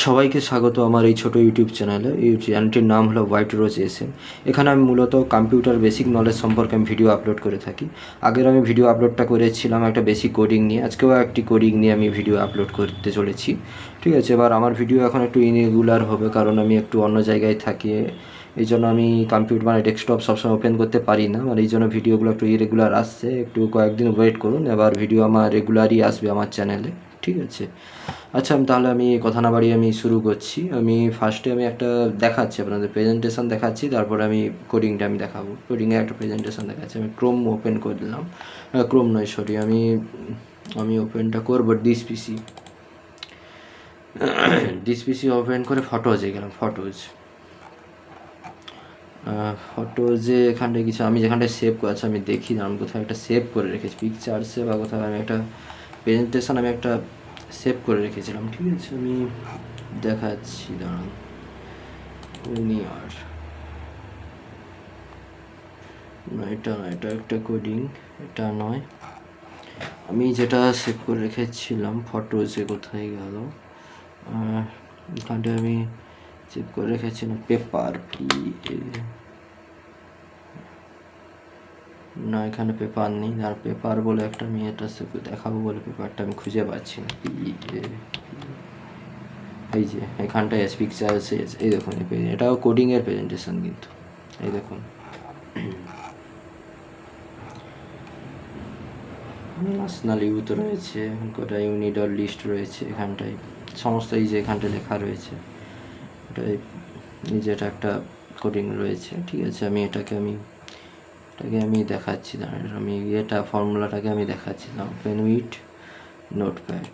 সবাইকে স্বাগত আমার এই ছোট ইউটিউব চ্যানেলে। এই চ্যানেলটির নাম হলো হোয়াইট রোজ এসএম। এখানে আমি মূলত কম্পিউটার বেসিক নলেজ সম্পর্কে আমি ভিডিও আপলোড করে থাকি। আগের আমি ভিডিও আপলোডটা করেছিলাম একটা বেসিক কোডিং নিয়ে, আজকেও একটি কোডিং নিয়ে আমি ভিডিও আপলোড করতে চলেছি। ঠিক আছে, এবার আমার ভিডিও এখন একটু ইরেগুলার হবে, কারণ আমি একটু অন্য জায়গায় থাকি। এই জন্য আমি কম্পিউটার ডেস্কটপ সবসময় ওপেন করতে পারি না, এই জন্য ভিডিওগুলো একটু ইরেগুলার আসছে। একটু কয়েকদিন ওয়েট করুন, এবার ভিডিও আমার রেগুলারই আসবে আমার চ্যানেলে। ঠিক আছে, আচ্ছা তাহলে আমি কথা না বাড়িয়ে আমি শুরু করছি। আমি ফার্স্টে আমি একটা দেখাচ্ছি, আপনাদের প্রেজেন্টেশন দেখাচ্ছি, তারপরে আমি কোডিংটা আমি দেখাবো। কোডিংয়ে একটা প্রেজেন্টেশন দেখাচ্ছি। আমি ক্রোম ওপেন করে দিলাম, ক্রোম নয় সরি, আমি ওপেনটা করবো ডিসপিসি। ডিসপিসি ওপেন করে ফটোজে গেলাম। ফটোজে এখানটায় কিছু আমি যেখানটায় সেভ করেছি আমি দেখি না, আমি কোথাও একটা সেভ করে রেখেছি পিকচার্সে বা কোথাও আমি একটা প্রেজেন্টেশন আমি একটা সেভ করে রেখেছিলাম। ঠিক আছে, আমি দেখাচ্ছি, দাঁড়ান। না এটা নয়, এটা একটা কোডিং, এটা নয়। আমি যেটা সেভ করে রেখেছিলাম ফটোজে কোথায় গেল, এখানটায় আমি সেভ করে রেখেছিলাম পেপার না, এখানে পেপার নেই। আর পেপার বলে একটা আমি এটা দেখাবো বলে পেপারটা আমি খুঁজে পাচ্ছি না। এই যে এখানটায় পিকচার এই দেখুন, এটাও কোডিংয়ের প্রেজেন্টেশন কিন্তু। এই দেখুন ন্যাশনাল ইউথ রয়েছে, কটা ইউনিট আর লিস্ট রয়েছে এখানটায়, সমস্ত এই যে এখানটায় লেখা রয়েছে। এটাই এই যে এটা একটা কোডিং রয়েছে। ঠিক আছে, এটাকে আমি দেখাচ্ছি, দাঁড়ান। আমি এটা ফর্মুলাটাকে আমি দেখাচ্ছি না, ওপেন উইথ নোটপ্যাড।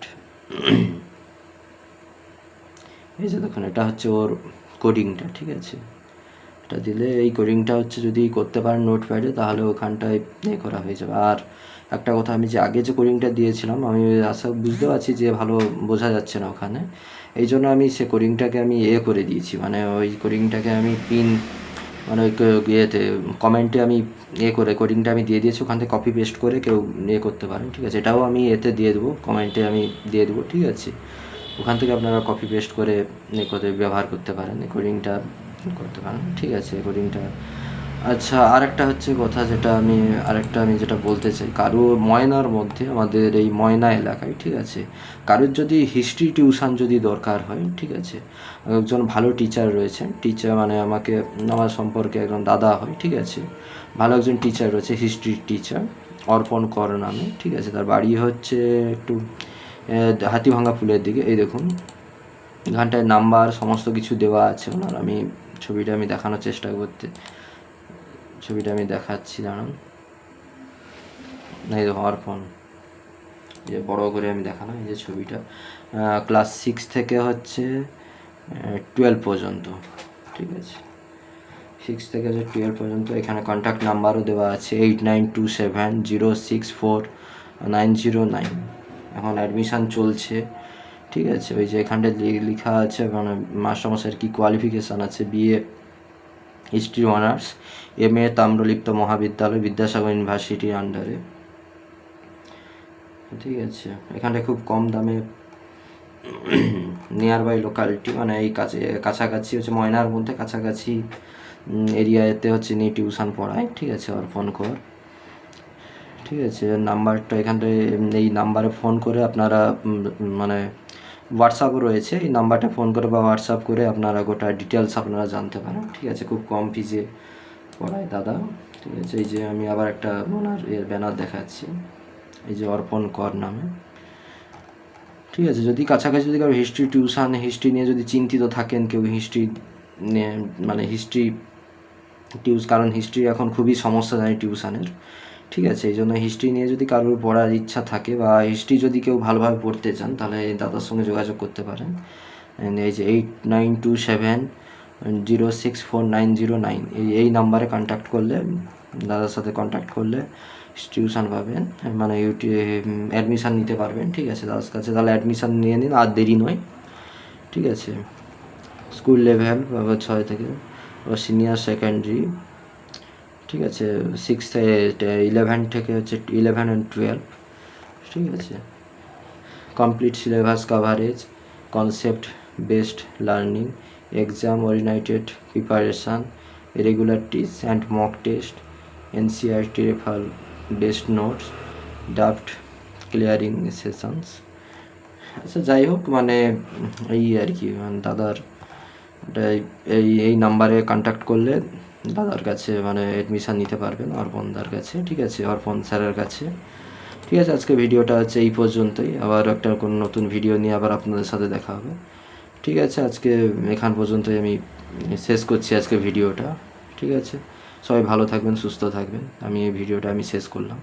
এই যে দেখুন, এটা হচ্ছে ওর কোডিংটা। ঠিক আছে, এটা দিলে এই কোডিংটা হচ্ছে যদি করতে পারেন নোটপ্যাডে, তাহলে ওখানটায় করা হয়ে যাবে। আর একটা কথা, আমি যে আগে যে কোডিংটা দিয়েছিলাম, আমি বুঝতে পারছি যে ভালো বোঝা যাচ্ছে না ওখানে, এই জন্য আমি সে কোডিংটাকে আমি করে দিয়েছি, মানে ওই কোডিংটাকে আমি মানে ওই ইয়েতে কমেন্টে আমি করে কোডিংটা আমি দিয়ে দিয়েছি, ওখান থেকে কপি পেস্ট করে কেউ করতে পারেন। ঠিক আছে, এটাও আমি এতে দিয়ে দেবো, কমেন্টে আমি দিয়ে দেবো। ঠিক আছে, ওখান থেকে আপনারা কপি পেস্ট করে ব্যবহার করতে পারেন, কোডিংটা করতে পারেন। ঠিক আছে, কোডিংটা। আচ্ছা, আরেকটা হচ্ছে কথা, আমি যেটা বলতে চাই, কারো ময়নার মধ্যে, আমাদের এই ময়না এলাকায়, ঠিক আছে, কারোর যদি হিস্ট্রি টিউশন যদি দরকার হয়, ঠিক আছে, একজন ভালো টিচার রয়েছেন, টিচার মানে আমার সম্পর্কে একজন দাদা হয়। ঠিক আছে, ভালো একজন টিচার রয়েছে, হিস্ট্রি টিচার, অর্পণ কর নামে। ঠিক আছে, তার বাড়ি হচ্ছে একটু হাতিভাঙা ফুলের দিকে। এই দেখুন, এখানটায় নাম্বার সমস্ত কিছু দেওয়া আছে ওনার। আমি ছবিটা দেখানোর চেষ্টা ছবিটা আমি দেখাচ্ছি, দাঁড়ান। এই দেখো অর্পণ, যে বড় করে আমি দেখানো, এই যে ছবিটা, ক্লাস 6 থেকে হচ্ছে 12 পর্যন্ত। ঠিক আছে, 6 থেকে 12 পর্যন্ত। এখানে কন্ট্যাক্ট নাম্বারও দেওয়া আছে 8927064909। এখন অ্যাডমিশান চলছে। ঠিক আছে, ওই যে এখানটায় লেখা আছে মানে মাস্টারমশাইয়ের কী কোয়ালিফিকেশান আছে, BA history honours, MA Tamralipta মহাবিদ্যালয়, বিদ্যাসাগর ইউনিভার্সিটির আন্ডারে। ঠিক আছে, এখানটায় খুব কম দামে নিয়ার বাই লোকালিটি, মানে এই কাছাকাছি হচ্ছে ময়নার মধ্যে কাছাকাছি এরিয়াতে হচ্ছে নিয়ে টিউশন পড়ায়। ঠিক আছে, অর্পণ কর। ঠিক আছে, নাম্বারটা এখানটায়, এই নাম্বারে ফোন করে আপনারা মানে হোয়াটসঅ্যাপও রয়েছে, এই নাম্বারটা ফোন করে বা হোয়াটসঅ্যাপ করে আপনারা গোটা ডিটেলস আপনারা জানতে পারেন। ঠিক আছে, খুব কম ফিজে পড়ায় দাদা। ঠিক আছে, এই যে আমি আবার একটা ওনার ব্যানার দেখাচ্ছি, এই যে অর্পণ কর নামে। ঠিক আছে, যদি কাছাকাছি যদি কারো হিস্ট্রি টিউশন, হিস্ট্রি নিয়ে যদি চিন্তিত থাকেন, কেউ হিস্ট্রি নিয়ে মানে কারণ হিস্ট্রি এখন খুবই সমস্যা জানি টিউশনের। ঠিক আছে, এই জন্য হিস্ট্রি নিয়ে যদি কারোর পড়ার ইচ্ছা থাকে বা হিস্ট্রি যদি কেউ ভালোভাবে পড়তে চান, তাহলে দাদার সঙ্গে যোগাযোগ করতে পারেন। এই যে 8927064909, এই নাম্বারে কন্ট্যাক্ট করলে, দাদার সাথে কন্ট্যাক্ট করলে টিউশন পাবেন, মানে অ্যাডমিশান নিতে পারবেন। ঠিক আছে, দাদার কাছে তাহলে অ্যাডমিশান নিয়ে নিন, আর দেরি নয়। ঠিক আছে, স্কুল লেভেল 6 থেকে সিনিয়র সেকেন্ডারি। ঠিক আছে, 6 থেকে 11 থেকে হচ্ছে 11 and 12। ঠিক আছে, complete syllabus coverage, concept based learning, exam oriented preparation, regularities and mock test, NCERT refer based notes, doubt clearing sessions. আচ্ছা যাই হোক, মানে এই আর কি, মানে দাদার এই নাম্বারে কন্ট্যাক্ট করলে দাদার কাছে মানে অ্যাডমিশান নিতে পারবেন অর্পণদার কাছে, ঠিক আছে, অর্পণ স্যারের কাছে। ঠিক আছে, আজকে ভিডিওটা হচ্ছে এই পর্যন্তই। আবার একটা কোনো নতুন ভিডিও নিয়ে আবার আপনাদের সাথে দেখা হবে। ঠিক আছে, আজকে এখান পর্যন্তই আমি শেষ করছি আজকে ভিডিওটা। ঠিক আছে, সবাই ভালো থাকবেন, সুস্থ থাকবেন। আমি এই ভিডিওটা শেষ করলাম।